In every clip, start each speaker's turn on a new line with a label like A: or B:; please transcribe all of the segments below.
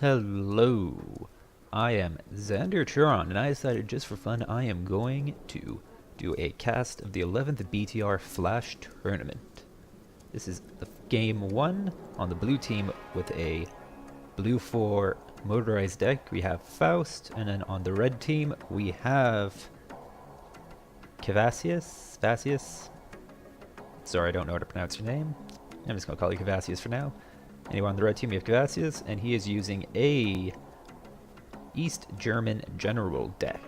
A: Hello, I am Xander Churon, and I decided just for fun I am going to do a cast of the 11th BTR Flash Tournament. This is the game 1 on the blue team with a blue 4 motorized deck. We have Faust, and then on the red team we have Kvasius. Sorry, I don't know how to pronounce your name. I'm just going to call you Kvasius for now. Anyway, on the red team we have Kvasius, and he is using a East German general deck.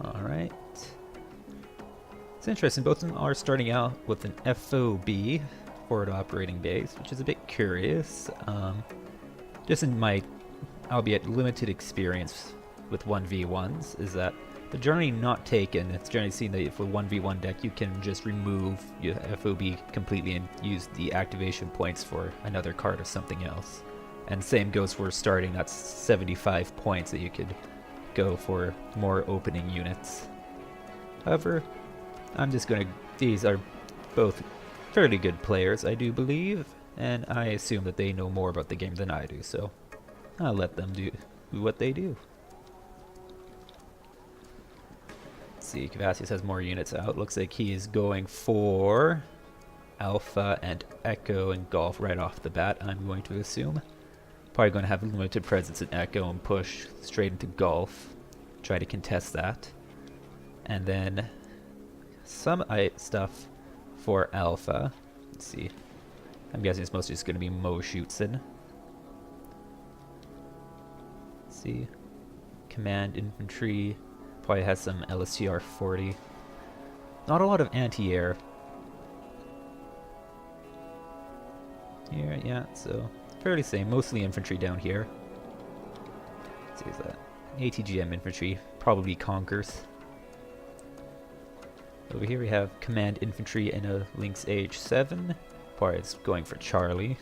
A: Alright. It's interesting, both of them are starting out with an FOB, forward operating base, which is a bit curious. Just in my, albeit limited experience with 1v1s, is that they're generally not taken. It's generally seen that if a 1v1 deck you can just remove your FOB completely and use the activation points for another card or something else. And same goes for starting, that's 75 points that you could go for more opening units. However, I'm just gonna, these are both fairly good players, I do believe, and I assume that they know more about the game than I do, so I'll let them do what they do. See, Kvasius has more units out. Looks like he is going for Alpha and Echo and Golf right off the bat, I'm going to assume. Probably going to have a limited presence in Echo and push straight into Golf. Try to contest that. And then some stuff for Alpha. Let's see. I'm guessing it's mostly just going to be Mo Shootson. Let's see. Command Infantry. Probably has some LSTR 40. Not a lot of anti-air here, yeah, so fairly same. Mostly infantry down here. Let's see, is that ATGM infantry? Probably Conquers. Over here we have Command Infantry and a Lynx H7. Probably it's going for Charlie.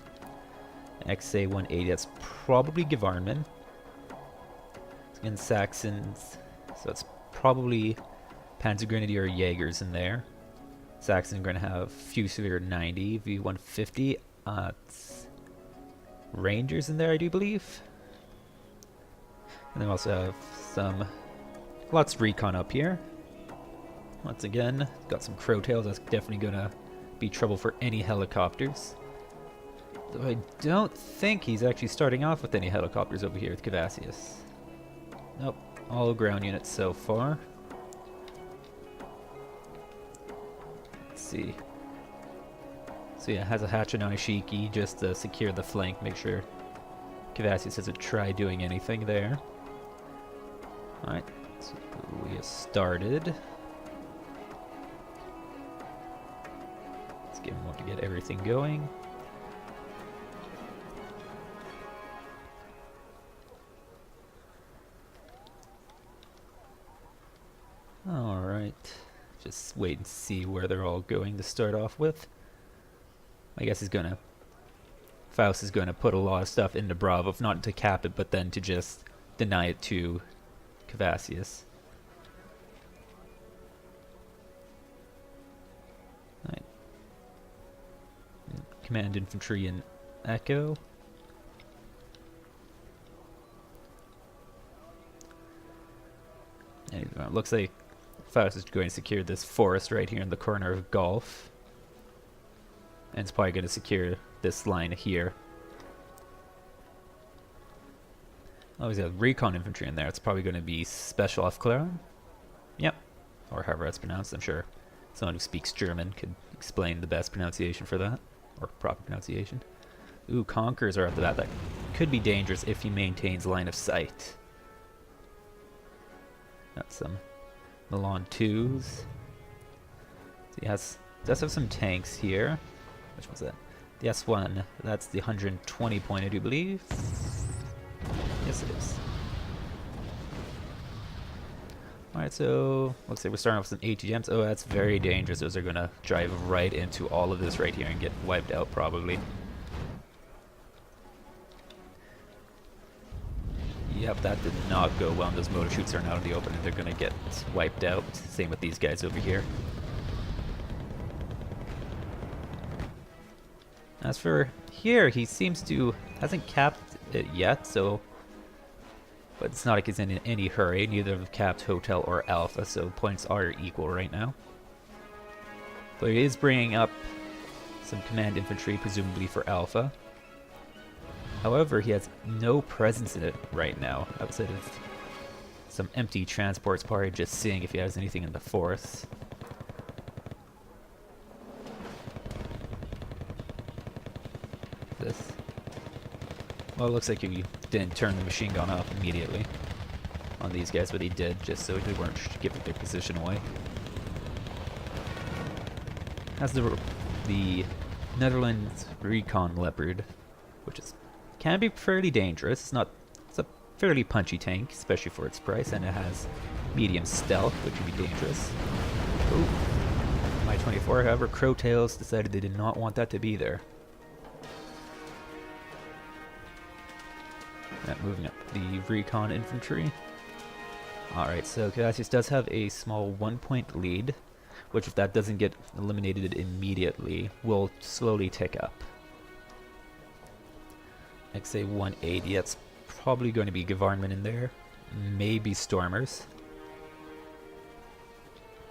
A: XA 180, that's probably Gevarnman. And Saxons. So it's probably Panzergrenadier or Jaegers in there. Saxon are going to have Fusilier 90, V150. It's Rangers in there, I do believe. And then we also have some, lots of recon up here. Once again, got some Crowtails. That's definitely going to be trouble for any helicopters. Though I don't think he's actually starting off with any helicopters over here with Kvasius. Nope. All ground units so far. Let's see. So yeah, has a Hachinai Shiki just to secure the flank, make sure Kvasius doesn't try doing anything there. Alright, so we have started. Let's give him one to get everything going. Alright, just wait and see where they're all going to start off with. I guess Faust is gonna put a lot of stuff into Bravo, not to cap it, but then to just deny it to Kvasius. Right. Command Infantry and Echo. And it looks like Faust is going to secure this forest right here in the corner of Golf. And it's probably going to secure this line here. Oh, he's got recon infantry in there. It's probably going to be Special Aufklärung. Yep. Or however that's pronounced. I'm sure someone who speaks German could explain the best pronunciation for that. Or proper pronunciation. Ooh, Conquerors are at the bat. That could be dangerous if he maintains line of sight. Got some Milan 2s. So he does have some tanks here. Which one's that? The S1. That's the 120 point, I do believe. Yes, it is. Alright, so looks like we're starting off with some ATGMs. Oh, that's very dangerous. Those are going to drive right into all of this right here and get wiped out, probably. Yep, that did not go well. And those motor shoots are now in the open and they're going to get wiped out. Same with these guys over here. As for here, he seems to hasn't capped it yet, so but it's not like he's in any hurry. Neither have capped Hotel or Alpha, so points are equal right now. But he is bringing up some command infantry, presumably for Alpha. However, he has no presence in it right now, outside of some empty transports, probably just seeing if he has anything in the forests. This. Well, it looks like he didn't turn the machine gun off immediately on these guys, but he did, just so they weren't giving their position away. Has the Netherlands Recon Leopard, which can be fairly dangerous. It's a fairly punchy tank, especially for its price, and it has medium stealth, which would be dangerous. Ooh. My-24, however, Crowtails decided they did not want that to be there. Moving up the Recon Infantry. Alright, so Kvasius does have a small 1-point lead, which if that doesn't get eliminated immediately, will slowly tick up. XA 180, that's probably going to be Gouvernement in there. Maybe Stormers.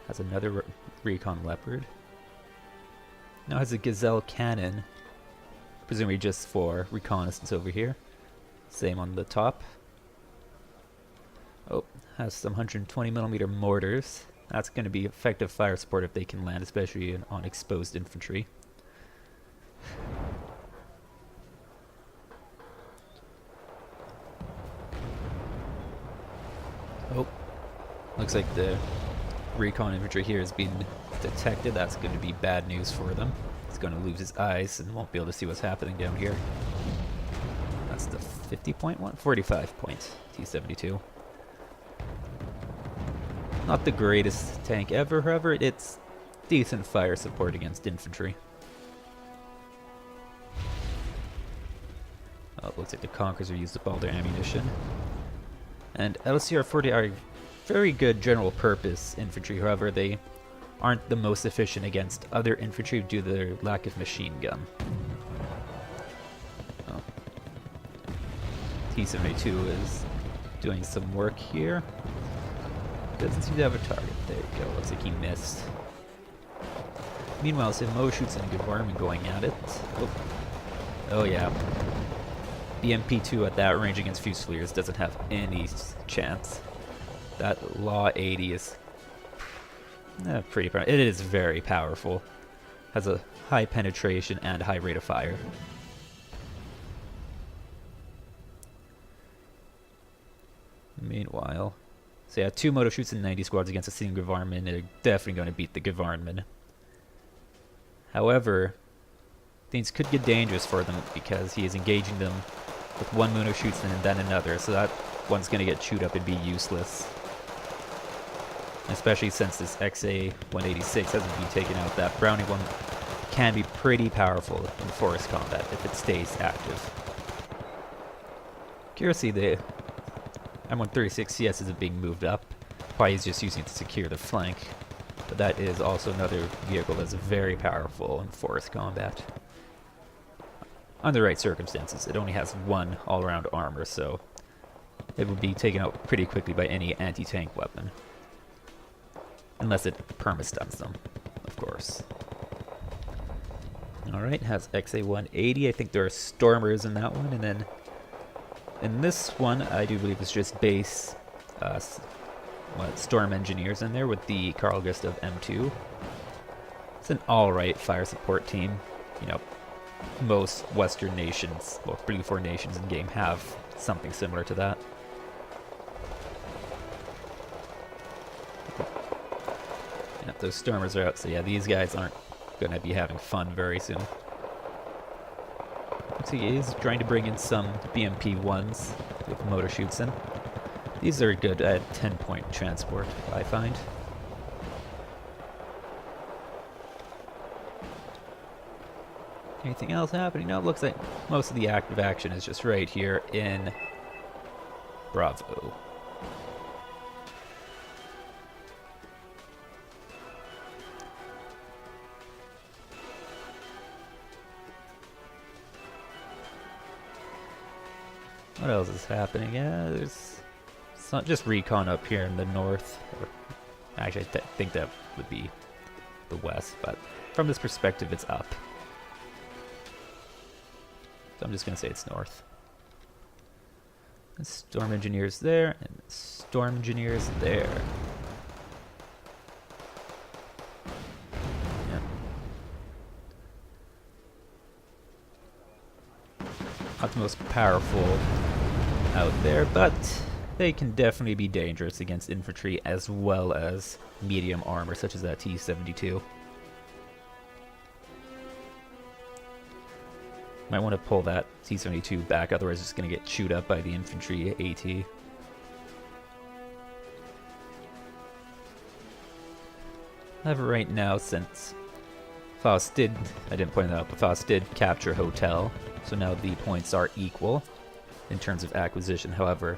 A: Has another Recon Leopard. Now has a Gazelle cannon, presumably just for reconnaissance over here. Same on the top. Oh, has some 120mm mortars. That's going to be effective fire support if they can land, especially on exposed infantry. Oh, looks like the recon infantry here has been detected. That's going to be bad news for them. He's going to lose his eyes and won't be able to see what's happening down here. That's the 50-point one? 45-point T-72. Not the greatest tank ever, however, it's decent fire support against infantry. Oh, it looks like the Conquerors are used up all their ammunition. And LCR-40 are very good general purpose infantry, however, they aren't the most efficient against other infantry due to their lack of machine gun. T-72 is doing some work here. Doesn't seem to have a target. There you go. Looks like he missed. Meanwhile, Simo shoots and Gouvernement going at it. Oh yeah. BMP-2 at that range against Fusiliers doesn't have any chance. That Law 80 is pretty powerful. It is very powerful. Has a high penetration and high rate of fire. Meanwhile, so yeah, 2 moto shoots and 90 squads against a single Gouvernement. They're definitely going to beat the Gouvernement. However, things could get dangerous for them because he is engaging them with 1 moto shoots and then another, so that one's going to get chewed up and be useless. Especially since this XA-186 hasn't been taken out. That Browning one can be pretty powerful in forest combat if it stays active. Curiously, the M136 CS isn't being moved up. Probably he's just using it to secure the flank. But that is also another vehicle that's very powerful in forest combat. Under the right circumstances, it only has 1 all-around armor, so it would be taken out pretty quickly by any anti-tank weapon. Unless it perma-stuns them, of course. Alright, has XA-180. I think there are Stormers in that one, and then in this one, I do believe it's just base Storm Engineers in there with the Carl Gustav M2. It's an alright fire support team. You know, most Western nations, well, Blue 4 nations in game have something similar to that. Yeah, those Stormers are out, so yeah, these guys aren't going to be having fun very soon. So he is trying to bring in some BMP-1s with motor shoots in. These are good at 10-point transport, I find. Anything else happening? No, it looks like most of the active action is just right here in Bravo. What else is happening? Yeah, it's not just recon up here in the north. Or, actually, I think that would be the west, but from this perspective, it's up. So I'm just going to say it's north. And storm engineers there, and storm engineers there. Not the most powerful out there, but they can definitely be dangerous against infantry as well as medium armor, such as that T-72. Might want to pull that T-72 back, otherwise it's going to get chewed up by the infantry AT. However, right now, since Faust did, I didn't point that out, but Faust did capture Hotel, so now the points are equal in terms of acquisition. However,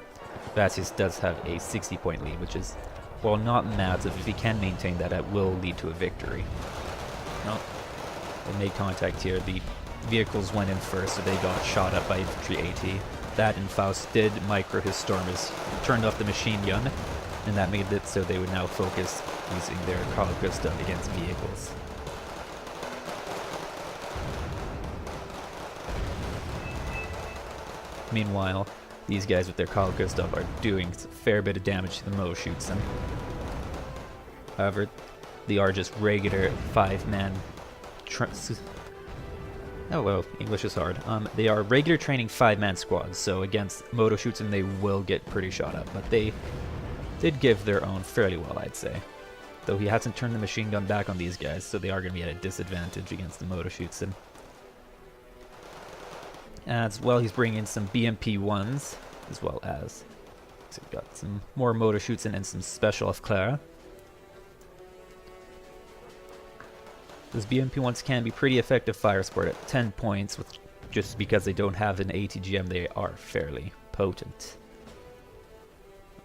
A: Kvasius does have a 60-point lead, which is, while not massive, if he can maintain that, it will lead to a victory. No, they made contact here. The vehicles went in first, so they got shot up by infantry AT. That and Faust did micro his stormers, turned off the machine gun, and that made it so they would now focus using their Carl Gustav against vehicles. Meanwhile, these guys with their Carl Gustav are doing a fair bit of damage to the motor shoots them. However, they are just regular 5-man. Oh well, English is hard. They are regular training 5-man squads, so against moto shoots them they will get pretty shot up, but they did give their own fairly well, I'd say. Though he hasn't turned the machine gun back on these guys, so they are going to be at a disadvantage against the moto shoots them. As well, he's bringing in some BMP-1s, as well as so we've got some more motor shoots and some special Clara. Those BMP-1s can be pretty effective fire support at 10 points, with just because they don't have an ATGM, they are fairly potent.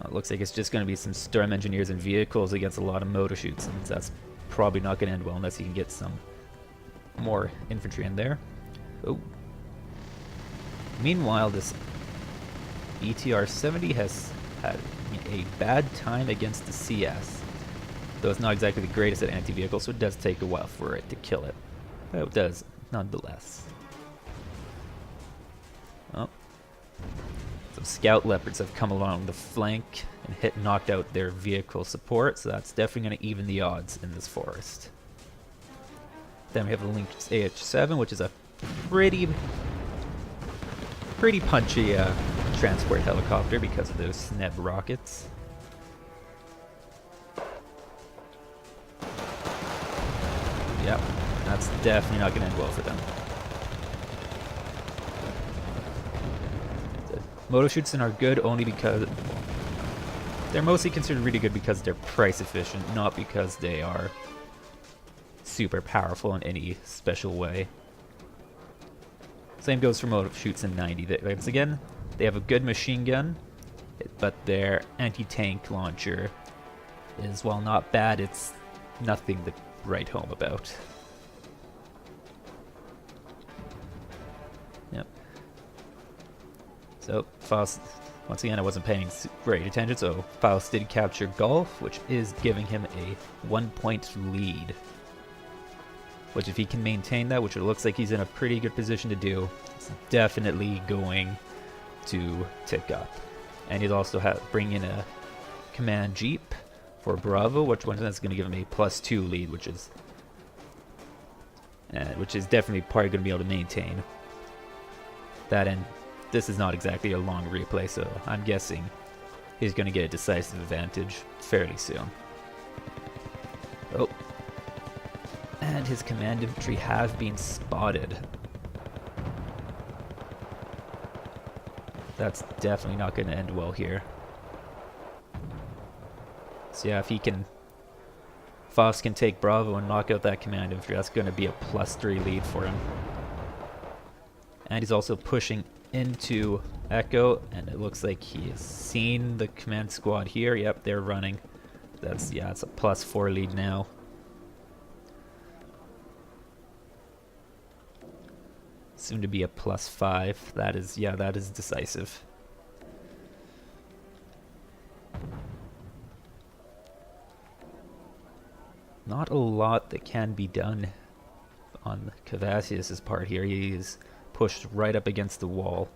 A: It looks like it's just going to be some storm engineers and vehicles against a lot of motor shoots, and that's probably not going to end well unless you can get some more infantry in there. Oh. Meanwhile, this BTR 70 has had a bad time against the CS. Though it's not exactly the greatest at anti-vehicle, so it does take a while for it to kill it. But it does, nonetheless. Oh. Some scout leopards have come along the flank and knocked out their vehicle support, so that's definitely going to even the odds in this forest. Then we have the Lynx AH-7, which is a pretty punchy transport helicopter because of those SNEB rockets. Yep, that's definitely not going to end well for them. The moto shoots are good only because they're mostly considered really good because they're price efficient, not because they are super powerful in any special way. Same goes for motor shoots in 90. Once again, they have a good machine gun, but their anti-tank launcher is, while not bad, it's nothing to write home about. Yep. So, Faust, once again, I wasn't paying great attention, so Faust did capture Golf, which is giving him a 1-point lead. Which, if he can maintain that, which it looks like he's in a pretty good position to do, it's definitely going to tick up. And he's also bringing in a command jeep for Bravo, which one that's going to give him a +2 lead, which is definitely probably going to be able to maintain that. And this is not exactly a long replay, so I'm guessing he's going to get a decisive advantage fairly soon. Oh. And his command infantry have been spotted. That's definitely not going to end well here. So yeah, if he can, Faust can take Bravo and knock out that command infantry, that's going to be a +3 lead for him. And he's also pushing into Echo, and it looks like he has seen the command squad here. Yep, they're running. That's, yeah, it's a +4 lead now. Soon to be a +5. That is, yeah, that is decisive. not a lot that can be done on Kvasius' part here. He is pushed right up against the wall.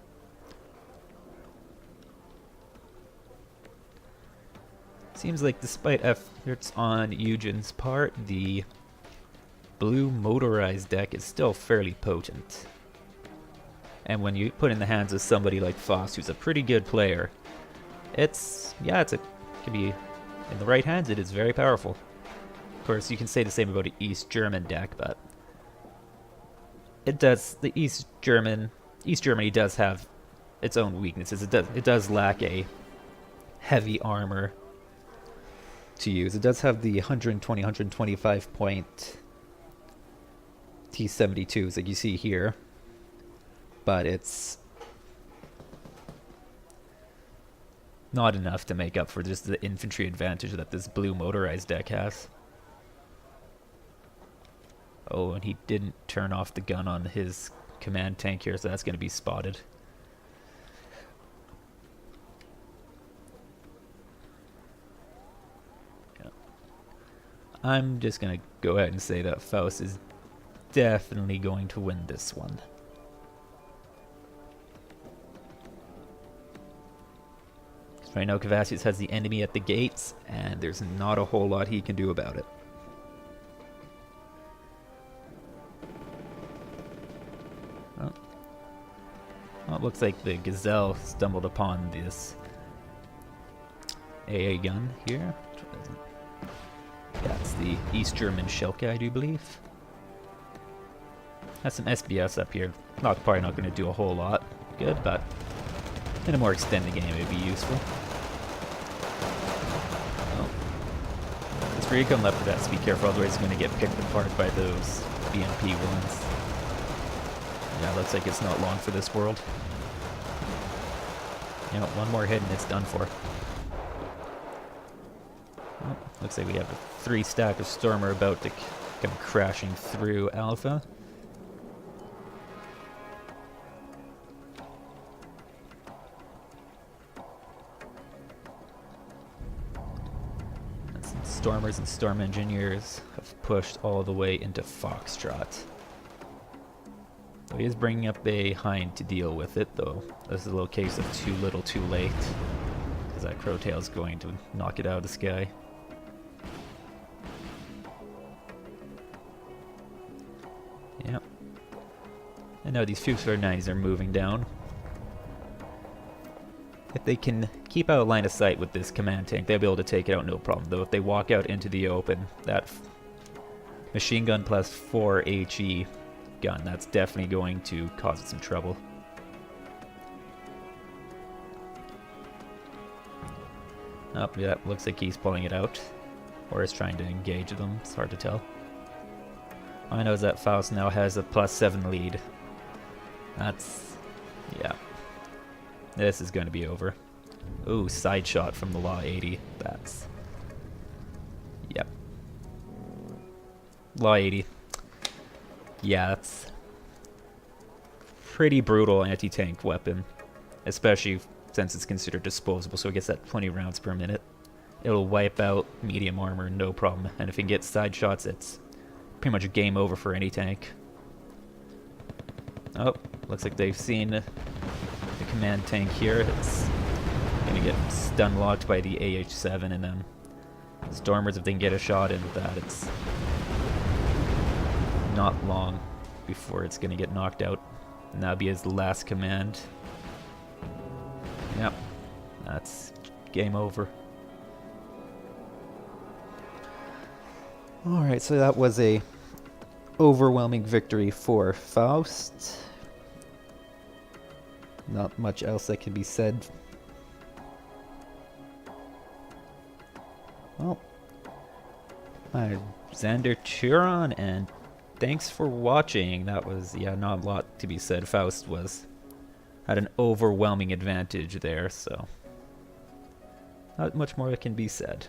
A: Seems like despite efforts on Eugen's part, the blue motorized deck is still fairly potent. And when you put in the hands of somebody like Faust, who's a pretty good player, can be in the right hands, it is very powerful. Of course, you can say the same about an East German deck, but East Germany does have its own weaknesses. It does lack a heavy armor to use. It does have the 125 point T-72s like you see here, but it's not enough to make up for just the infantry advantage that this blue motorized deck has. Oh, and he didn't turn off the gun on his command tank here, so that's going to be spotted. Yeah. I'm just going to go ahead and say that Faust is definitely going to win this one. Right now, Kvasius has the enemy at the gates, and there's not a whole lot he can do about it. Well, it looks like the Gazelle stumbled upon this AA gun here. Yeah, it's the East German Schelke, I do believe. Has some SBS up here. Probably not going to do a whole lot good, but in a more extended game, it would be useful. This recon leopard has to be careful, otherwise he's going to get picked apart by those BMP ones. Yeah, looks like it's not long for this world. You know, one more hit and it's done for. Well, looks like we have a 3 stack of Stormer about to come crashing through Alpha. Stormers and Storm Engineers have pushed all the way into Foxtrot. So he is bringing up a Hind to deal with it, though. This is a little case of too little too late, because that Crowtail is going to knock it out of the sky. Yep. And now these Fuchs 90s are moving down. If they can keep out of line of sight with this command tank, they'll be able to take it out no problem. Though if they walk out into the open, that machine gun plus 4 HE gun, that's definitely going to cause it some trouble. Oh, yeah, looks like he's pulling it out. Or is trying to engage them, it's hard to tell. All I know is that Faust now has a +7 lead. That's... yeah. This is going to be over. Ooh, side shot from the Law 80. That's... yep. Law 80. Yeah, that's... pretty brutal anti-tank weapon. Especially since it's considered disposable, so it gets that 20 rounds per minute. It'll wipe out medium armor, no problem. And if it gets side shots, it's pretty much a game over for any tank. Oh, looks like they've seen the command tank here. It's gonna get stun locked by the AH-7, and then Stormers, if they can get a shot into that, it's not long before it's gonna get knocked out. And that'll be his last command. Yep, that's game over. Alright, so that was a overwhelming victory for Faust. Not much else that can be said. Well, I'm Xander Turon, and thanks for watching. That was, yeah, not a lot to be said. Faust had an overwhelming advantage there, so not much more that can be said.